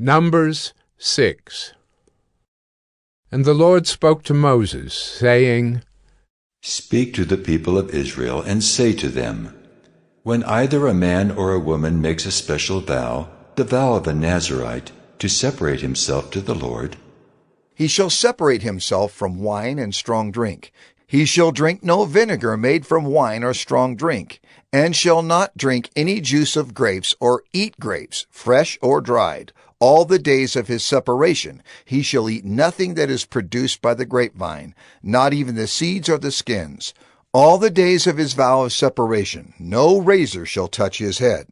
Numbers 6. And the Lord spoke to Moses, saying, Speak to the people of Israel, and say to them, When either a man or a woman makes a special vow, the vow of a Nazirite, to separate himself to the Lord, he shall separate himself from wine and strong drink. He shall drink no vinegar made from wine or strong drink, and shall not drink any juice of grapes or eat grapes, fresh or dried. All the days of his separation he shall eat nothing that is produced by the grapevine, not even the seeds or the skins. All the days of his vow of separation no razor shall touch his head.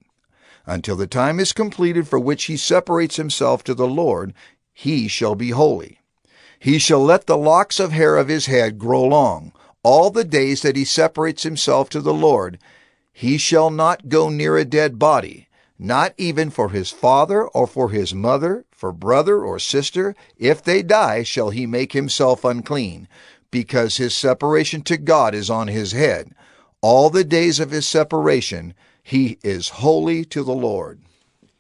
Until the time is completed for which he separates himself to the Lord, he shall be holy. He shall let the locks of hair of his head grow long. All the days that he separates himself to the Lord, he shall not go near a dead body, not even for his father or for his mother, for brother or sister. If they die, shall he make himself unclean, because his separation to God is on his head. All the days of his separation he is holy to the Lord.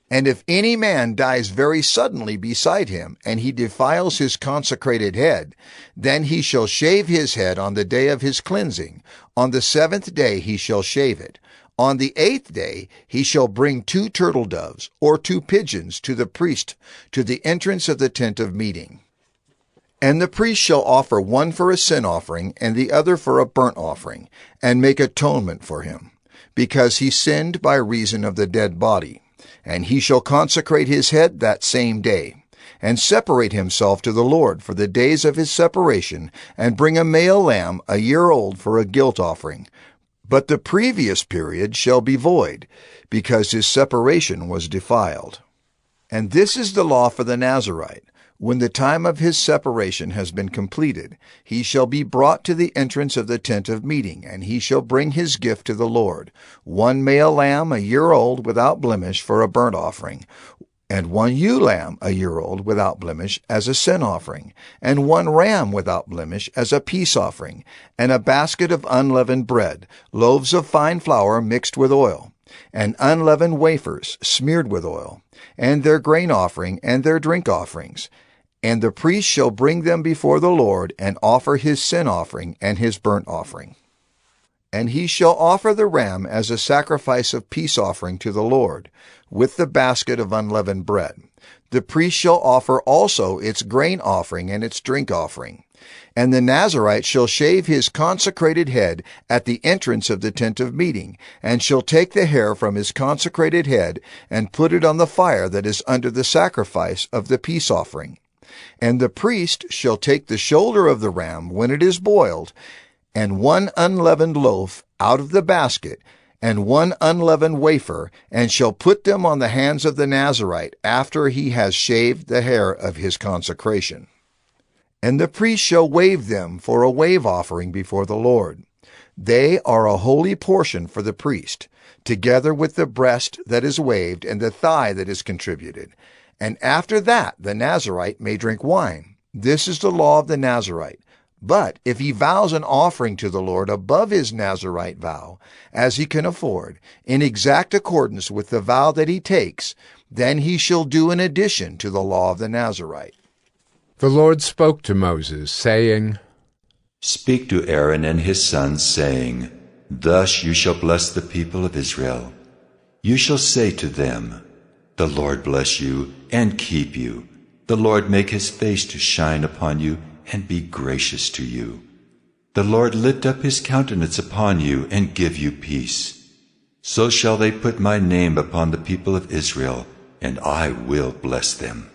And if any man dies very suddenly beside him, and he defiles his consecrated head, then he shall shave his head on the day of his cleansing. On the 7th day he shall shave it. On the 8th day he shall bring 2 turtle doves, or 2 pigeons, to the priest, to the entrance of the tent of meeting. And the priest shall offer one for a sin offering, and the other for a burnt offering, and make atonement for him, because he sinned by reason of the dead body. And he shall consecrate his head that same day, and separate himself to the Lord for the days of his separation, and bring a male lamb a year old for a guilt offering. But the previous period shall be void, because his separation was defiled. And this is the law for the Nazirite. When the time of his separation has been completed, he shall be brought to the entrance of the tent of meeting, and he shall bring his gift to the Lord, 1 male lamb a year old without blemish for a burnt offering, and 1 ewe lamb a year old without blemish as a sin offering, and 1 ram without blemish as a peace offering, and a basket of unleavened bread, loaves of fine flour mixed with oil, and unleavened wafers smeared with oil, and their grain offering and their drink offerings. And the priest shall bring them before the Lord, and offer his sin offering and his burnt offering. And he shall offer the ram as a sacrifice of peace offering to the Lord, with the basket of unleavened bread. The priest shall offer also its grain offering and its drink offering. And the Nazirite shall shave his consecrated head at the entrance of the tent of meeting, and shall take the hair from his consecrated head, and put it on the fire that is under the sacrifice of the peace offering. And the priest shall take the shoulder of the ram when it is boiled, and 1 unleavened loaf out of the basket, and 1 unleavened wafer, and shall put them on the hands of the Nazirite after he has shaved the hair of his consecration. And the priest shall wave them for a wave offering before the Lord. They are a holy portion for the priest, together with the breast that is waved and the thigh that is contributed. And after that the Nazirite may drink wine. This is the law of the Nazirite. But if he vows an offering to the Lord above his Nazirite vow, as he can afford, in exact accordance with the vow that he takes, then he shall do an addition to the law of the Nazirite. The Lord spoke to Moses, saying, Speak to Aaron and his sons, saying, Thus you shall bless the people of Israel. You shall say to them, The Lord bless you and keep you. The Lord make his face to shine upon you and be gracious to you. The Lord lift up his countenance upon you and give you peace. So shall they put my name upon the people of Israel, and I will bless them.